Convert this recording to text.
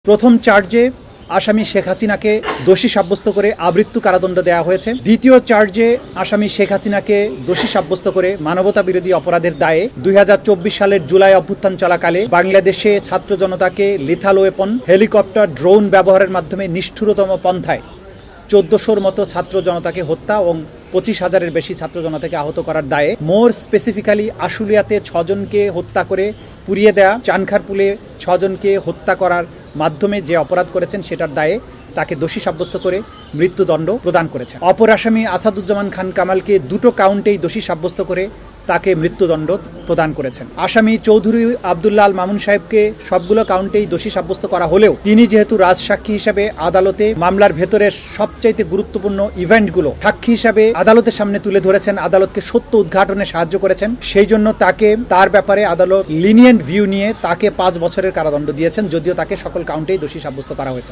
প্রথম চার্জে আসামি শেখ হাসিনাকে দোষী সাব্যস্ত করে আমৃত্যু কারাদণ্ড দেওয়া হয়েছে। দ্বিতীয় চার্জে আসামি শেখ হাসিনাকে দোষী সাব্যস্ত করে মানবতা বিরোধী অপরাধের দায়ে 2024 সালের জুলাই অভ্যুত্থান চলাকালে বাংলাদেশে ছাত্র জনতাকে লিথাল ওয়েপন, হেলিকপ্টার, ড্রোন ব্যবহারের মাধ্যমে নিষ্ঠুরতম পন্থায় 1400-র মতো ছাত্র জনতাকে হত্যা এবং 25,000-এর বেশি ছাত্র জনতাকে আহত করার দায়ে, মোর স্পেসিফিক্যালি আশুলিয়াতে 6 জনকে হত্যা করে পুড়িয়ে দেয়া, চানখারপুলে 6 জনকে হত্যা করার মাধ্যমে যে অপরাধ করেছেন সেটার দায়ে তাকে দোষী সাব্যস্ত করে মৃত্যুদণ্ড প্রদান করেছে। অপর আসামি আসাদুজ্জামান খান কামালকে 2টো কাউন্টেই দোষী সাব্যস্ত করে তাকে মৃত্যুদণ্ড প্রদান করেছেন। আসামি চৌধুরী আব্দুল্লাহ আল মামুন সাহেবকে সবগুলো কাউন্টেই দোষী সাব্যস্ত করা হলেও তিনি যেহেতু রাজসাক্ষী হিসেবে আদালতে মামলার ভেতরের সবচাইতে গুরুত্বপূর্ণ ইভেন্টগুলো সাক্ষী হিসাবে আদালতের সামনে তুলে ধরেছেন, আদালতকে সত্য উদ্ঘাটনে সাহায্য করেছেন, সেই জন্য তার ব্যাপারে আদালত লিনিয়েন্ট ভিউ নিয়ে তাকে 5 বছরের কারাদণ্ড দিয়েছেন, যদিও তাকে সকল কাউন্টেই দোষী সাব্যস্ত করা হয়েছে।